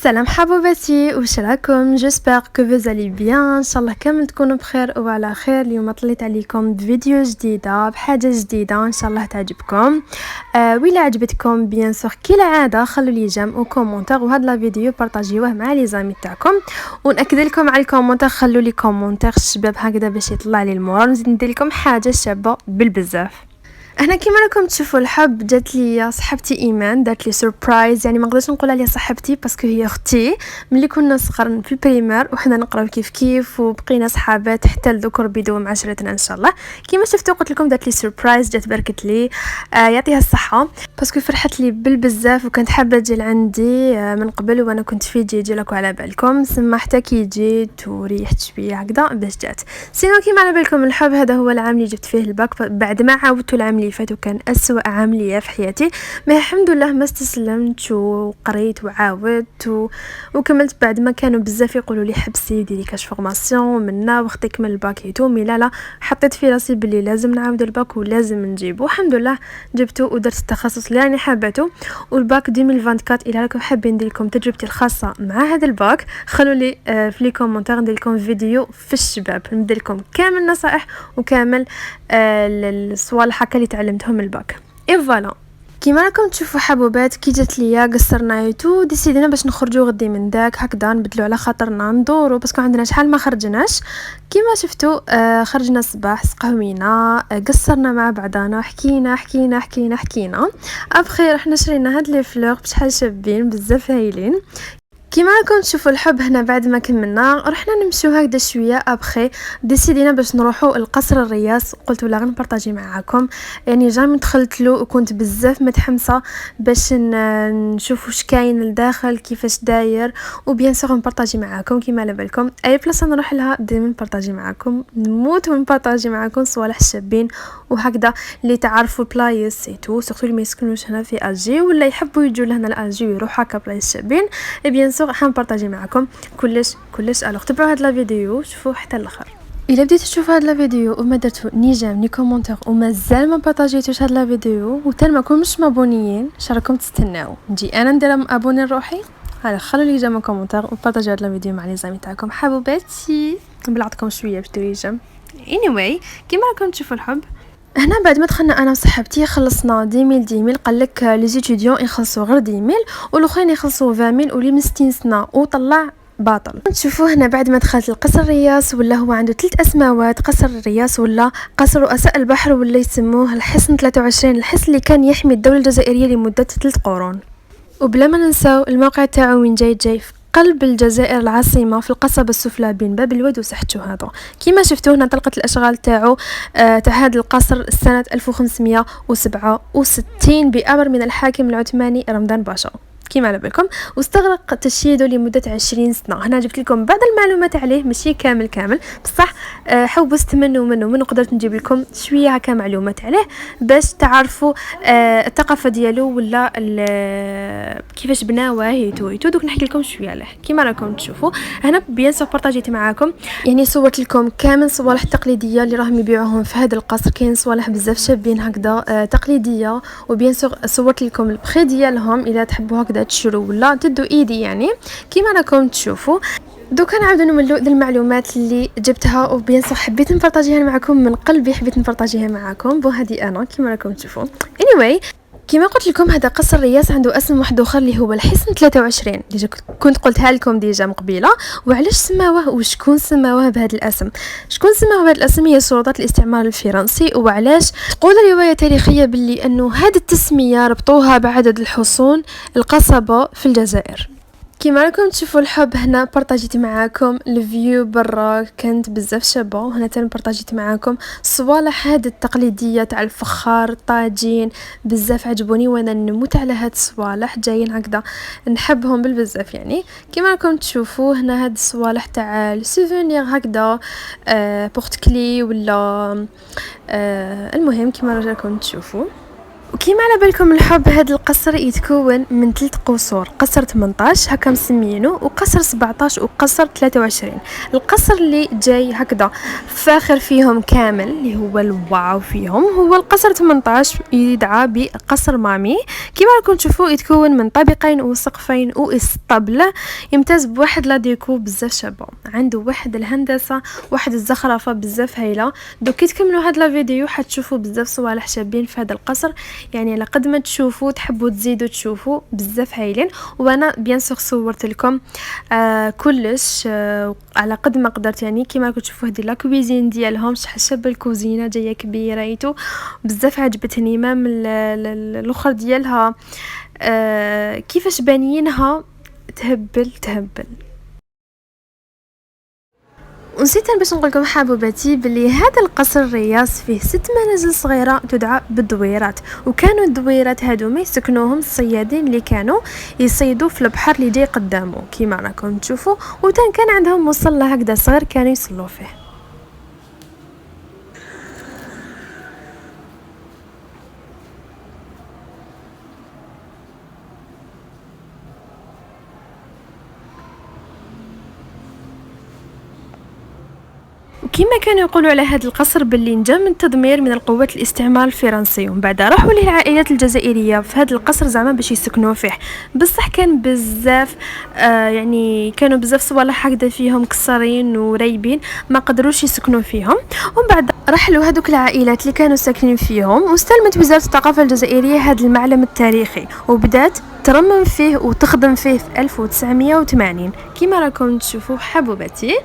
السلام حبوباتي، واش راكم؟ جيسبر كو فوز الي بيان، ان شاء الله كامل تكونوا بخير وعلى خير. اليوم طليت عليكم بفيديو جديده بحاجه جديده ان شاء الله تعجبكم. وإلا عجبتكم بيان سور كالعاده خلوا لي جيم وكومونتير، وهذا لا فيديو بارطاجيوه مع لي زامي تاعكم، ونأكد لكم على الكومونتير خلوا لي كومونتير الشباب هكذا باش يطلع لي المورال، نزيد ندير لكم حاجه شابه بالبزاف. هنا كيما راكم تشوفوا الحب جات لي صاحبتي ايمان، دارت لي سوربرايز، يعني ما نقدرش نقول عليها صاحبتي باسكو هي اختي ملي كنا صغار في البريمير وحنا نقراو كيف كيف وبقينا صحابات حتى لذكر بدوم عشرتنا ان شاء الله. كيما شفتوا قلت لكم دارت لي سوربرايز، جات باركت لي يعطيها الصحه باسكو فرحت لي بالبزاف وكانت حابه تجي لعندي من قبل، وانا كنت في جيجي لكم على بالكم، سما حتى كي جيت وريحت شويه هكذا باش جات. سينو كيما على بالكم الحب هذا هو العام اللي جبت فيه الباك بعد ما عاودت العام اللي فات وكان أسوأ عام ليا في حياتي، ما الحمد لله ما استسلمت وقريت وعاودت وكملت بعد ما كانوا بزاف يقولوا لي حبسي ديري كاش فورماسيون منا وقت يكمل الباك يتومي لا حطيت في راسي بلي لازم نعاود الباك ولازم نجيب، والحمد لله جبته ودرت التخصص اللي راني حابته. والباك 2024 الى راكم حابين ندير لكم تجربتي الخاصه مع هذا الباك خلوا لي في لي كومونتير ندير لكم فيديو في الشباب ندير لكم كامل نصائح وكامل الصوالح هكا اللي تعلمتهم الباك. اي فوالا كيما راكم تشوفوا حبوبات كي جات ليا قصرنا يتو ديسيدينا باش نخرجوا غدي من داك هكذا نبدلوا على خاطرنا ندوروا باسكو عندنا شحال ما خرجناش. كيما شفتوا خرجنا الصباح سقهوينا قصرنا مع بعضنا حكينا ابخي رحنا شرينا هاد لي فلور بشحال شابين بزاف هايلين. كيما راكم تشوفوا الحب هنا بعد ما كملنا رحنا نمشيو هكذا شويه ابخي ديسيدينا باش نروحوا القصر الرياس، قلت ولا غنبارطاجي معاكم، يعني جامي دخلت له وكنت بزاف متحمسه باش نشوف واش كاين لداخل كيفاش داير، وبيان سور نبارطاجي معاكم. كيما على بالكم اي بلاصه نروح لها دائما نبارطاجي معاكم، نموت ونبارطاجي معاكم صوالح شابين وهكذا اللي تعرفوا البلايص سيتو سورتو اللي ما يسكنوش هنا في الجي ولا يحبوا يجوا لهنا لالجي ويروحوا هكا بلايص شابين، بيان سور حنبارطاجي معكم كلش. الوغ تبعوا هاد لا فيديو شوفوا حتى الاخر. الا بديتو تشوفوا هاد لا فيديو وما درتو ني جيم ني كومونتير ومازال ما بارطاجيتوش هاد لا فيديو وتال ما كنتوش مابونيين شراكم تستناو نجي انا ندير ابوني لروحي؟ هلا خلوا لي جيم كومونتير وبارطاجيو هاد لا فيديو مع لي زامي تاعكم حبوباتي، نبلعطكم شويه باش ديروا جيم. anyway كيما راكم تشوفوا الحب هنا بعد ما دخلنا انا وصاحبتي خلصنا 10,000 قال لك لي ستوديون يخلصوا غير 10,000 والاخرين يخلصوا 20,000 واللي مستنسنا وطلع باطل. تشوفوا هنا بعد ما دخلت القصر الرياس ولا هو عنده 3 اسماوات، قصر الرياس ولا قصر رؤساء البحر ولا يسموه الحصن 23، الحصن اللي كان يحمي الدولة الجزائرية لمدة 3 قرون. وبلا ما ننساو الموقع تاعو وين جاي في قلب الجزائر العاصمه في القصبه السفلى بين باب الواد وسحتو. هذا كيما شفتوا هنا طلقت الاشغال تاعو تاع هذا القصر سنه 1567 بامر من الحاكم العثماني رمضان باشا كيما على بالكم، واستغرق تشييده لمده 20 سنه. هنا جبت لكم بعض المعلومات عليه ماشي كامل بصح حوست منه من قدرت نجيب لكم شويه هكا معلومات عليه باش تعرفوا الثقافه ديالو ولا كيفاش بناوه هيتو دوك نحكي لكم شويه عليه. كيما راكم تشوفوا هنا بيان سور بارطاجيت معاكم، يعني صورت لكم كامل صوالح تقليديه اللي راهم يبيعوهم في هذا القصر، كاين صوالح بزاف شابين هكذا تقليديه، وبيان سور صورت لكم البري ديالهم الا تحبوا هكذا تشرو ولا تدو ايدي. يعني كيما راكم تشوفوا دوكا نعاودو نولو المعلومات اللي جبتها وبيان سور حبيت نبارطاجيها معكم من قلبي، حبيت نبارطاجيها معكم هذه انا كيما راكم تشوفوا. anyway كما قلت لكم هذا قصر الرياس عنده اسم واحد اخر اللي هو الحصن 23 اللي كنت قلتها لكم ديجا من قبيله. وعلاش سماوه وشكون سماوه بهذا الاسم؟ شكون سماوه بهذا الاسم؟ هي سلطات الاستعمار الفرنسي. وعلاش تقول روايه تاريخيه باللي انه هذه التسميه ربطوها بعدد الحصون القصبه في الجزائر. كيما راكم تشوفوا الحب هنا بارطاجيت معاكم الفيو برا كانت بزاف شابه، وهنا تاني بارطاجيت معاكم صوالح هاد التقليديه تاع الفخار الطاجين بزاف عجبوني وانا نموت على هاد الصوالح جايين هكذا نحبهم بالبزاف. يعني كيما راكم تشوفوا هنا هاد الصوالح تاع السوفونير هكذا بورت كلي ولا المهم كيما راكم تشوفوا. وكيما على بالكم الحب، هذا القصر يتكون من 3 قصور: قصر 18 هكا مسمينه، وقصر 17 وقصر 23. القصر اللي جاي هكذا فاخر فيهم كامل اللي هو الواو فيهم هو القصر 18، يدعى بقصر مامي. كيما راكم تشوفوا يتكون من طابقين وسقفين واسطبل، يمتاز بواحد لا ديكو بزاف شابه، عنده واحد الهندسه واحد الزخرفه بزاف هايله. دوك كي تكملوا هاد لا فيديو حتشوفوا بزاف صوالح شابين في هذا القصر، يعني على قد ما تشوفوا تحبوا تزيدوا تشوفوا بزاف هايلين. وانا بيان سور صورت لكم كلش على قد ما قدرت، يعني كيما راكم تشوفوا هذه لا كويزين ديالهم شحال شابه الكوزينه جايه كبيره ايتو بزاف عجبتني. مام الاخر ديالها كيفاش بانيينها تهبل. ونسيت باش نقول لكم حبوباتي بلي هذا القصر الرياس فيه 6 منازل صغيره تدعى بالدويرات، وكانوا الدويرات هادو ما يسكنوهم الصيادين اللي كانوا يصيدوا في البحر اللي جاي قدامه كيما راكم تشوفوا، وكان عندهم مصلى هكذا صغير كانوا يصلوا فيه. وكما كانوا يقولوا على هذا القصر باللي نجا من تدمير من القوات الاستعمار الفرنسي، ومن بعد راحوا ليه العائلات الجزائريه في هذا القصر زعما باش يسكنوا فيه. بصح كان بزاف يعني كانوا بزاف صوالح هكذا فيهم كسرين ورايبين ما قدروش يسكنوا فيهم. ومن بعد رحلوا هذوك العائلات اللي كانوا ساكنين فيهم، واستلمت وزاره الثقافه الجزائريه هذا المعلم التاريخي وبدات ترمم فيه وتخدم فيه في 1980 كيما راكم تشوفوا حبوباتي.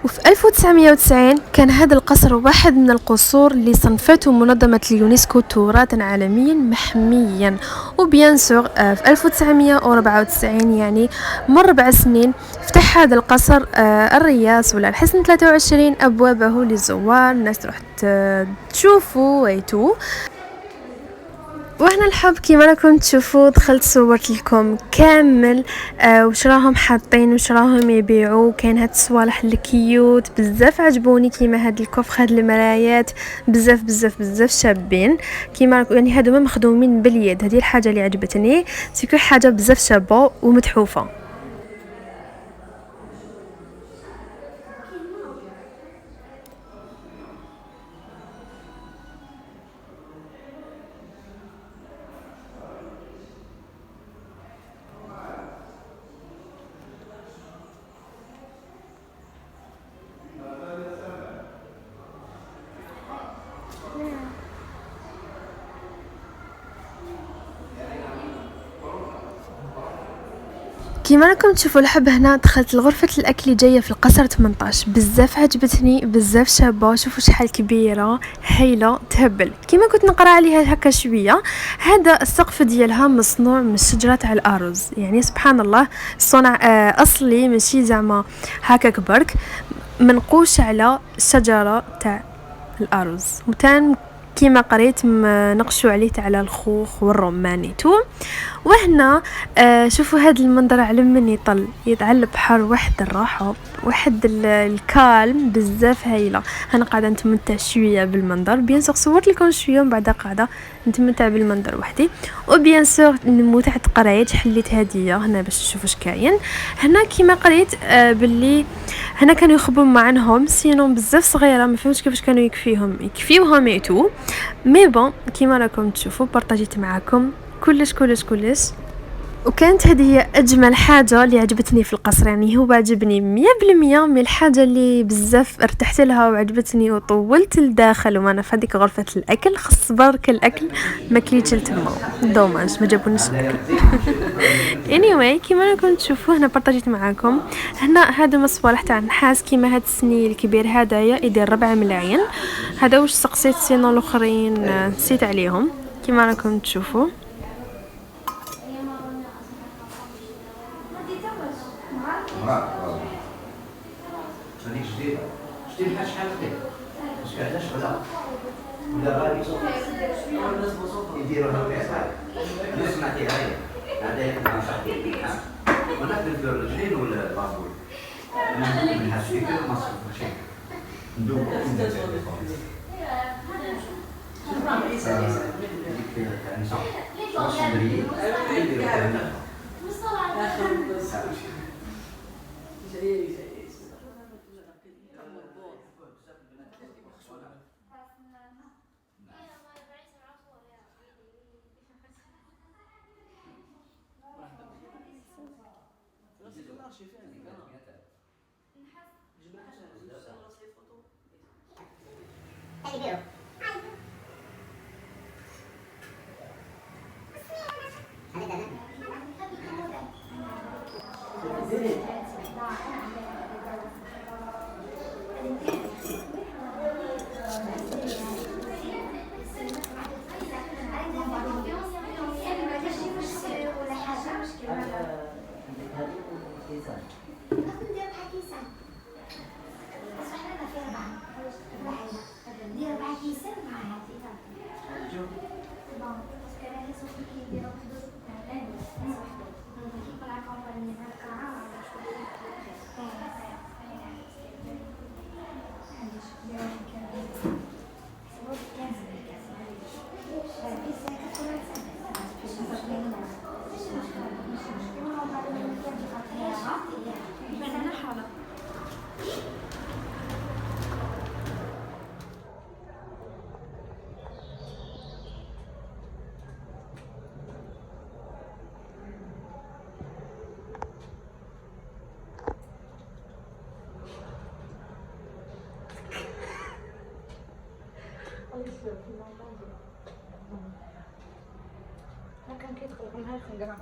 وفي 1990 كان هذا القصر واحد من القصور اللي صنفته منظمة اليونسكو تراثا عالميا محميا. وبيان سور في 1994 يعني مر 4 سنين فتح هذا القصر الرياس ولا الحسن 23 أبوابه للزوار، الناس تروح تشوفوا ويتو. وهنا الحب كيما راكم تشوفوا دخلت صورت لكم كامل وش راهم حاطين وش راهم يبيعوا. كاين هاد الصوالح الكيوت بزاف عجبوني كيما هاد الكوف هاد المرايات بزاف شابين كيما يعني هادو ما مخدومين باليد. هذه الحاجه اللي عجبتني سيكو حاجه بزاف شابه ومتحوفه. كيما راكم تشوفوا الحب هنا دخلت لغرفة الأكل اللي جاية في القصر 18 بزاف عجبتني بزاف شابة. شوفوا شحال كبيرة هايلة تهبل. كيما كنت نقرا عليها هكا شوية، هذا السقف ديالها مصنوع من شجرة تاع الأرز، يعني سبحان الله صنع أصلي ماشي زعما هكا برك منقوش على شجرة تاع الأرز. وتان كيما قريت نقشوا عليه على الخوخ والرمانيتو. وهنا شوفوا هذا المنظر على من يطل على البحر، واحد الراحه واحد الكالم بزاف هايله. انا قاعده نتمتع شويه بالمنظر، بيان سور صورت لكم شويه ومن بعد قاعده نتمتع بالمنظر وحدي. وبيان سور متعه قرايه حليت هديه هنا باش نشوفوا اش كاين هنا. كيما قريت باللي هنا كانوا يخبوا معهم سينون بزاف صغيره ما فهمتش كيفاش كانوا يكفيوهم ايتو مي بون. كيما راكم تشوفوا بارطاجيت معكم كلش. وكانت هذه هي اجمل حاجه اللي عجبتني في القصر، يعني هو عجبني 100%. من الحاجه اللي بزاف ارتحت لها وعجبتني وطولت لداخل وانا في هذيك غرفه الاكل. خص برك الاكل ما كليتش لتما، دوماج ما جابونيش الاكل. anyway كيما راكم تشوفوا هنا بارطاجيت معكم هنا هادو مصوالح تاع النحاس كيما هاد السني الكبير هدايا يدير 4 ملايين. هذا واش سقسيت سينو الاخرين نسيت عليهم. كيما راكم تشوفوا هذه هذه نصحتي منها ونقدر ندير رجلين ولا لابول منها سكر مصر ماشي ندوب كان كيدخل معها الخنقرة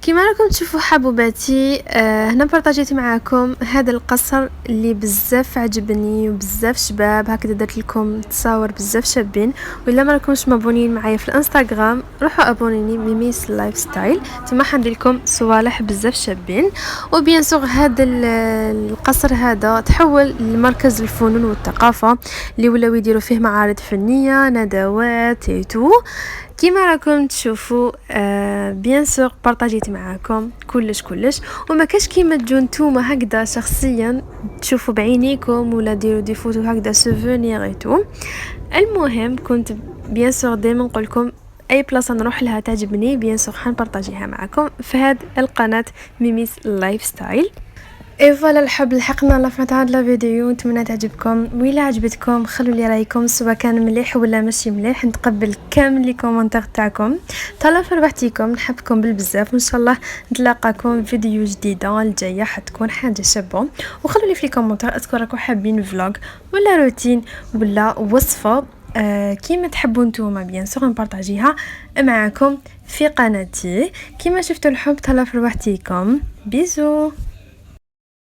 كيما راكم تشوفوا حبوباتي، هنا بارطاجيت معاكم هذا القصر اللي بزاف عجبني وبزاف شباب. هكذا درت لكم تصاور بزاف شابين. ولا ما راكمش مابونين معايا في الانستغرام روحوا ابونيني ميميس لايف ستايل، تما حندير لكم صوالح بزاف شابين. وبيان سور هذا القصر هذا تحول لمركز الفنون والثقافه اللي ولاو يديروا فيه معارض فنيه، ندوات ايتو كيما راكم تشوفوا. بيان سور بارطاجيت معاكم كلش وما كاش كيما تجوا نتوما هكذا شخصيا تشوفوا بعينيكم ولا ديروا دي فوتو هكذا سوفونير ايتو. المهم كنت بيان سور دائما نقول لكم اي بلاصه نروح لها تعجبني بيان سور حنبارطاجيها معكم في هذه القناه ميميس لايف ستايل. اي فوالا الحب لحقنا لفين هاد لا فيديو، نتمنى تعجبكم. وإلا عجبتكم خلوا لي رايكم سواء كان مليح ولا ماشي مليح، نتقبل كامل لي كومونتير تاعكم. تهلاو في ربحتيكم، نحبكم بالبزاف وان شاء الله نتلاقاكم فيديو جديده الجايه حتكون حاجه شابه. وخلوا لي في الكومونتير اسكو راكم حابين فلوق ولا روتين ولا وصفه كيما تحبوا نتوما بيان سور نبارطاجيها معاكم في قناتي. كيما شفتوا الحب تهلاو في ربحتيكم، بيزو.